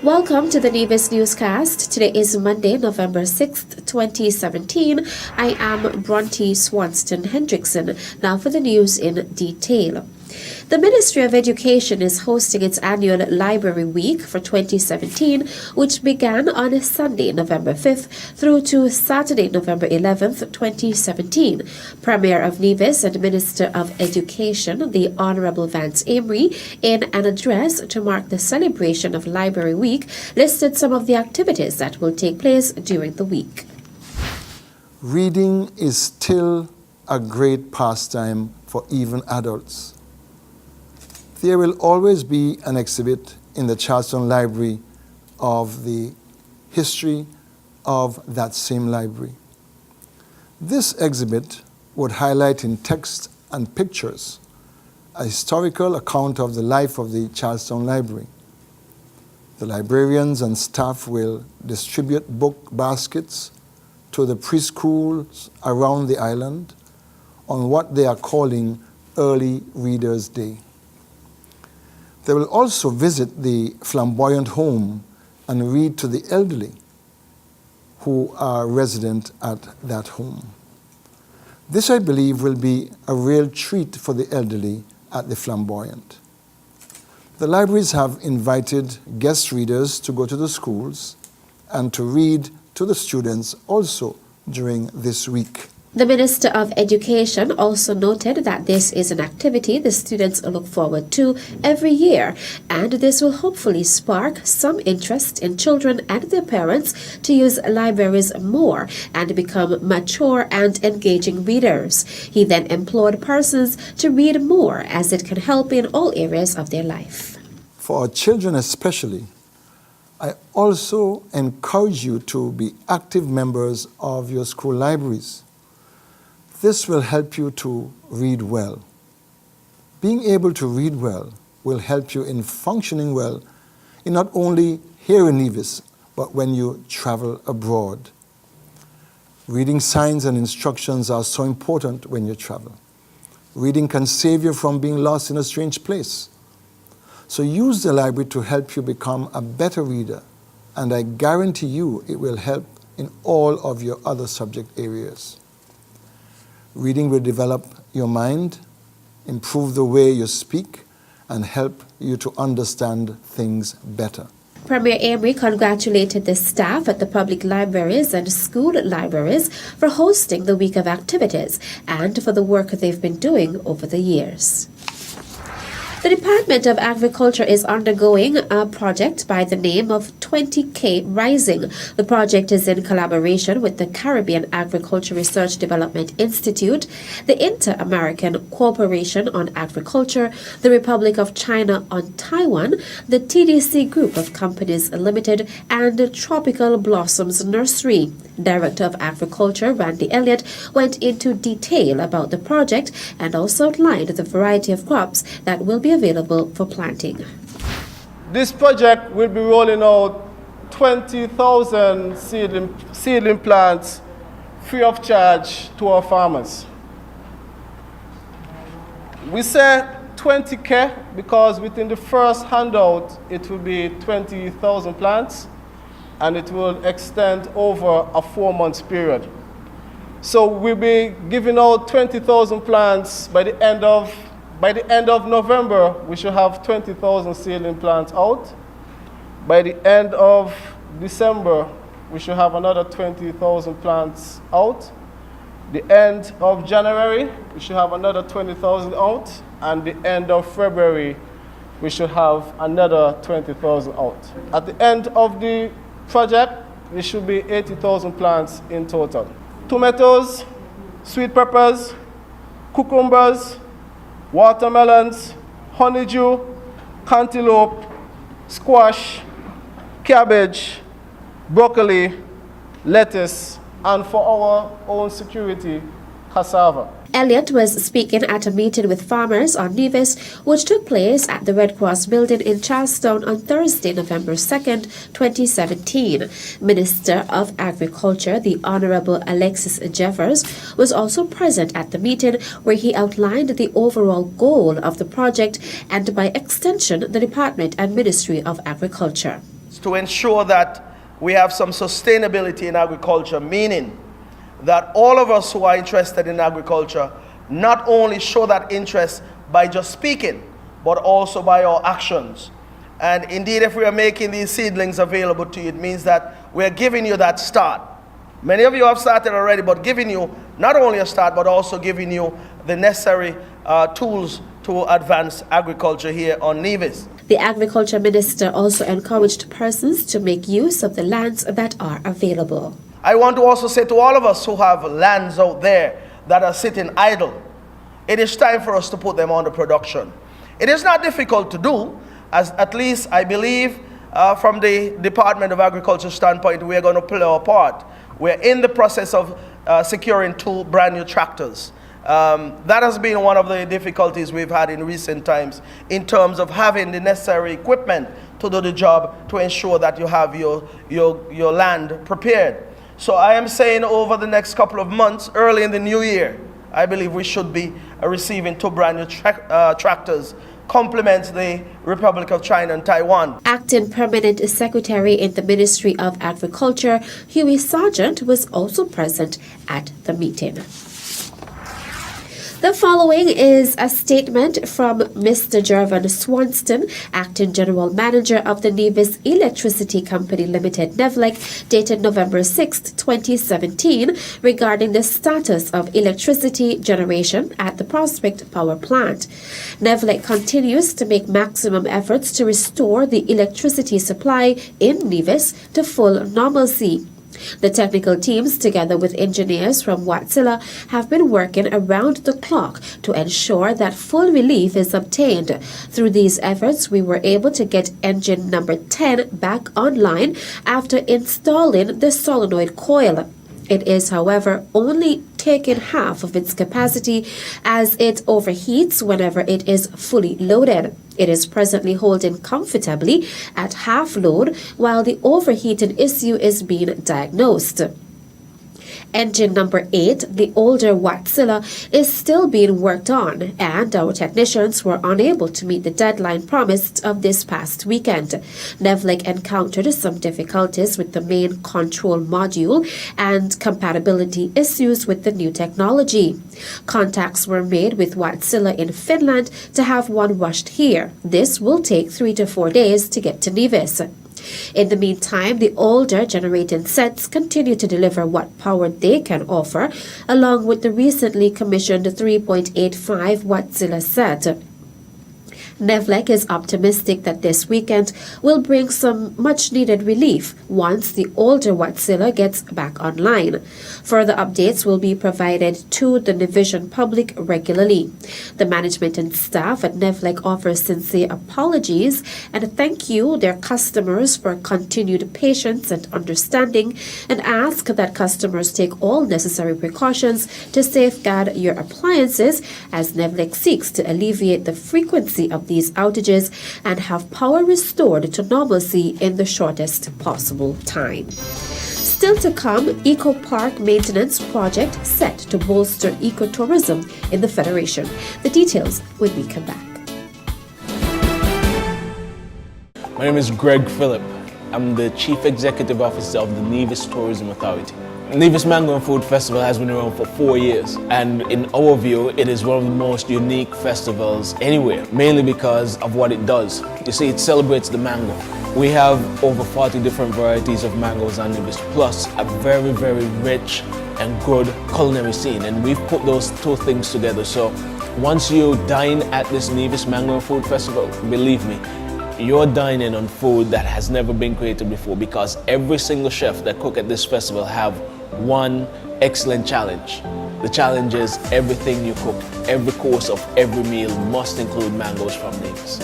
Welcome to the Nevis Newscast. Today is Monday, November 6th, 2017. I am Bronte Swanston Hendrickson. Now for the news in detail. The Ministry of Education is hosting its annual Library Week for 2017, which began on Sunday, November 5th through to Saturday, November 11th, 2017. Premier of Nevis and Minister of Education, the Honourable Vance Amory, in an address to mark the celebration of Library Week, listed some of the activities that will take place during the week. Reading is still a great pastime for even adults. There will always be an exhibit in the Charleston Library of the history of that same library. This exhibit would highlight in text and pictures a historical account of the life of the Charleston Library. The librarians and staff will distribute book baskets to the preschools around the island on what they are calling Early Readers' Day. They will also visit the flamboyant home and read to the elderly who are resident at that home. This, I believe, will be a real treat for the elderly at the flamboyant. The libraries have invited guest readers to go to the schools and to read to the students also during this week. The Minister of Education also noted that this is an activity the students look forward to every year, and this will hopefully spark some interest in children and their parents to use libraries more and become mature and engaging readers. He then implored persons to read more as it can help in all areas of their life. For our children especially, I also encourage you to be active members of your school libraries. This will help you to read well. Being able to read well will help you in functioning well, in not only here in Nevis, but when you travel abroad. Reading signs and instructions are so important when you travel. Reading can save you from being lost in a strange place. So use the library to help you become a better reader, and I guarantee you it will help in all of your other subject areas. Reading will develop your mind, improve the way you speak, and help you to understand things better. Premier Amory congratulated the staff at the public libraries and school libraries for hosting the week of activities and for the work they've been doing over the years. The Department of Agriculture is undergoing a project by the name of 20K Rising. The project is in collaboration with the Caribbean Agriculture Research Development Institute, the Inter-American Cooperation on Agriculture, the Republic of China on Taiwan, the TDC Group of Companies Limited, and Tropical Blossoms Nursery. Director of Agriculture Randy Elliott went into detail about the project and also outlined the variety of crops that will be available for planting. This project will be rolling out 20,000 seedling plants free of charge to our farmers. We say 20K because within the first handout it will be 20,000 plants, and it will extend over a 4-month period. So we'll be giving out 20,000 plants by the end of November. We should have 20,000 seedling plants out. By the end of December, we should have another 20,000 plants out. The end of January, we should have another 20,000 out, and the end of February, we should have another 20,000 out. At the end of the project, there should be 80,000 plants in total. Tomatoes, sweet peppers, cucumbers, watermelons, honeydew, cantaloupe, squash, cabbage, broccoli, lettuce, and for our own security, cassava. Elliott was speaking at a meeting with farmers on Nevis, which took place at the Red Cross building in Charlestown on Thursday, November 2nd, 2017. Minister of Agriculture, the Honourable Alexis Jeffers, was also present at the meeting, where he outlined the overall goal of the project and, by extension, the Department and Ministry of Agriculture. to ensure that we have some sustainability in agriculture, meaning that all of us who are interested in agriculture not only show that interest by just speaking, but also by our actions. And indeed, if we are making these seedlings available to you, it means that we're giving you that start. Many of you have started already, but giving you not only a start, but also giving you the necessary tools to advance agriculture here on Nevis. The Agriculture Minister also encouraged persons to make use of the lands that are available. I want to also say to all of us who have lands out there that are sitting idle, it is time for us to put them under production. It is not difficult to do, as at least I believe from the Department of Agriculture standpoint, we are going to play our part. We're in the process of securing 2 brand new tractors. That has been one of the difficulties we've had in recent times in terms of having the necessary equipment to do the job to ensure that you have your land prepared. So I am saying over the next couple of months, early in the new year, I believe we should be receiving 2 brand new tractors, complements the Republic of China and Taiwan. Acting Permanent Secretary in the Ministry of Agriculture, Huey Sargent, was also present at the meeting. The following is a statement from Mr. Jervan Swanston, Acting General Manager of the Nevis Electricity Company Limited, NEVLEC, dated November 6, 2017, regarding the status of electricity generation at the Prospect Power Plant. NEVLEC continues to make maximum efforts to restore the electricity supply in Nevis to full normalcy. The technical teams, together with engineers from Wärtsilä, have been working around the clock to ensure that full relief is obtained. Through these efforts, we were able to get engine number 10 back online after installing the solenoid coil. It is, however, only taking half of its capacity as it overheats whenever it is fully loaded. It is presently holding comfortably at half load while the overheating issue is being diagnosed. Engine number 8, the older Wärtsilä, is still being worked on, and our technicians were unable to meet the deadline promised of this past weekend. NEVLEC encountered some difficulties with the main control module and compatibility issues with the new technology. Contacts were made with Wärtsilä in Finland to have one rushed here. This will take 3 to 4 days to get to Nevis. In the meantime, the older generating sets continue to deliver what power they can offer, along with the recently commissioned 3.85 Wärtsilä set. NEVLEC is optimistic that this weekend will bring some much-needed relief once the older Wärtsilä gets back online. Further updates will be provided to the Nevision public regularly. The management and staff at NEVLEC offer sincere apologies and thank you their customers for continued patience and understanding, and ask that customers take all necessary precautions to safeguard your appliances as NEVLEC seeks to alleviate the frequency of these outages and have power restored to normalcy in the shortest possible time. Still to come, Eco Park maintenance project set to bolster ecotourism in the Federation. The details when we come back. My name is Greg Phillip. I'm the Chief Executive Officer of the Nevis Tourism Authority. Nevis Mango and Food Festival has been around for 4 years, and in our view, it is one of the most unique festivals anywhere, mainly because of what it does. You see, it celebrates the mango. We have over 40 different varieties of mangoes on Nevis, plus a very, very rich and good culinary scene, and we've put those 2 things together. So once you dine at this Nevis Mango and Food Festival, believe me, you're dining on food that has never been created before, because every single chef that cook at this festival have one excellent challenge. The challenge is everything you cook, every course of every meal must include mangoes from Nevis.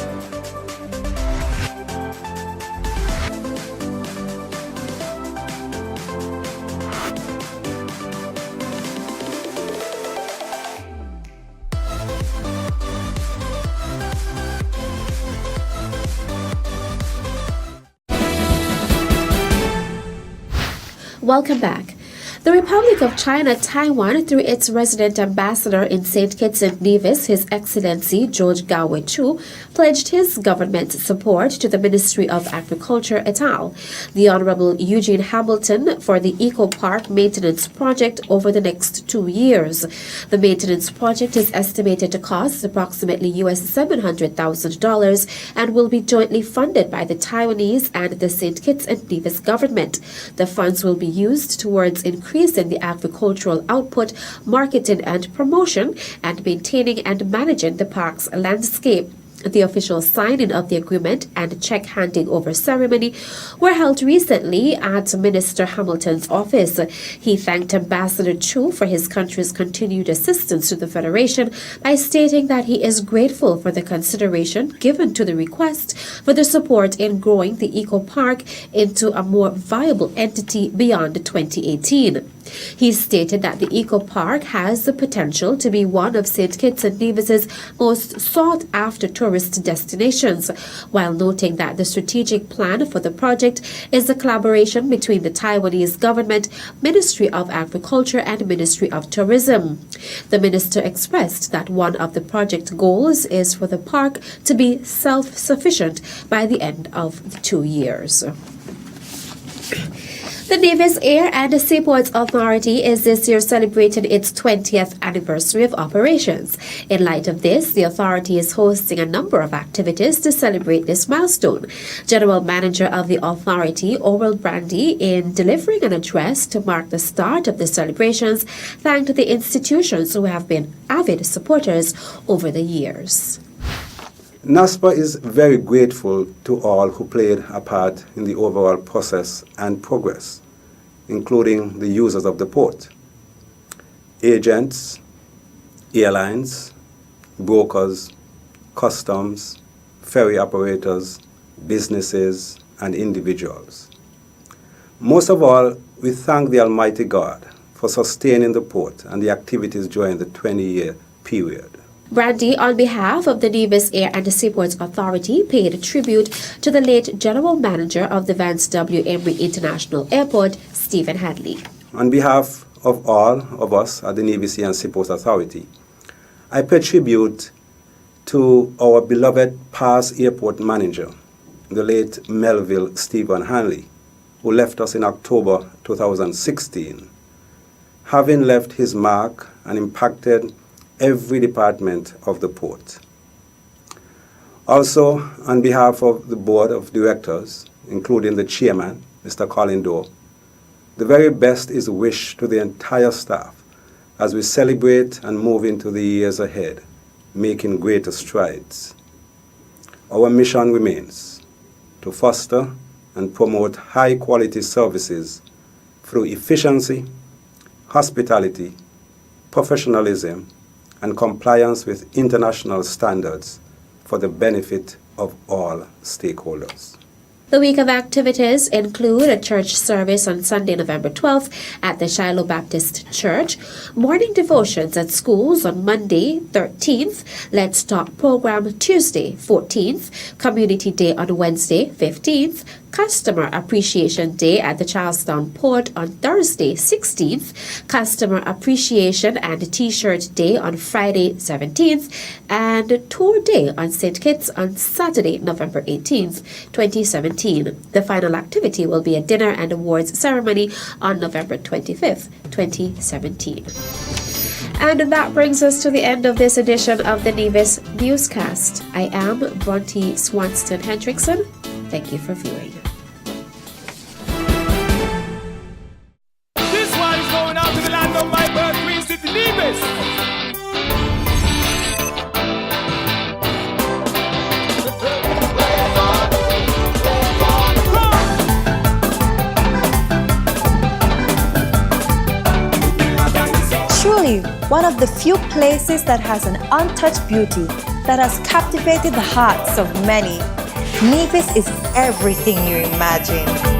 Welcome back. The Republic of China, Taiwan, through its resident ambassador in St. Kitts and Nevis, His Excellency George Gaowei Chu, pledged his government's support to the Ministry of Agriculture et al., the Honorable Eugene Hamilton, for the Eco Park maintenance project over the next 2 years. The maintenance project is estimated to cost approximately US $700,000 and will be jointly funded by the Taiwanese and the St. Kitts and Nevis government. The funds will be used towards increasing the agricultural output, marketing and promotion, and maintaining and managing the park's landscape. The official signing of the agreement and check handing over ceremony were held recently at Minister Hamilton's office. He thanked Ambassador Chu for his country's continued assistance to the Federation by stating that he is grateful for the consideration given to the request for the support in growing the Eco Park into a more viable entity beyond 2018. He stated that the Eco Park has the potential to be one of St. Kitts and Nevis's most sought-after tourist destinations, while noting that the strategic plan for the project is a collaboration between the Taiwanese government, Ministry of Agriculture and Ministry of Tourism. The minister expressed that one of the project goals is for the park to be self-sufficient by the end of the 2 years. The Nevis Air and Seaports Authority is this year celebrating its 20th anniversary of operations. In light of this, the authority is hosting a number of activities to celebrate this milestone. General Manager of the authority, Oral Brandy, in delivering an address to mark the start of the celebrations, thanked the institutions who have been avid supporters over the years. NASPA is very grateful to all who played a part in the overall process and progress, including the users of the port, agents, airlines, brokers, customs, ferry operators, businesses, and individuals. Most of all, we thank the Almighty God for sustaining the port and the activities during the 20-year period. Brandy, on behalf of the Nevis Air and Seaports Authority, paid tribute to the late General Manager of the Vance W. Emory International Airport, Stephen Hadley. On behalf of all of us at the Nevis Air and Seaports Authority, I pay tribute to our beloved past airport manager, the late Melville Stephen Hanley, who left us in October 2016, having left his mark and impacted every department of the port. Also, on behalf of the Board of Directors, including the Chairman, Mr. Colin Doe, the very best is wished to the entire staff as we celebrate and move into the years ahead, making greater strides. Our mission remains to foster and promote high-quality services through efficiency, hospitality, professionalism, and compliance with international standards for the benefit of all stakeholders. The week of activities include a church service on Sunday, November 12th at the Shiloh Baptist Church, morning devotions at schools on Monday, 13th, Let's Talk program Tuesday, 14th, Community Day on Wednesday, 15th, Customer Appreciation Day at the Charlestown Port on Thursday, 16th, Customer Appreciation and T-Shirt Day on Friday, 17th, and Tour Day on St. Kitts on Saturday, November 18th, 2017. The final activity will be a dinner and awards ceremony on November 25th, 2017. And that brings us to the end of this edition of the Nevis Newscast. I am Bronte Swanston Hendrickson. Thank you for viewing. This one is going out to the land of my birth, Queen City, Nevis. Truly, one of the few places that has an untouched beauty that has captivated the hearts of many. Nevis is everything you imagine.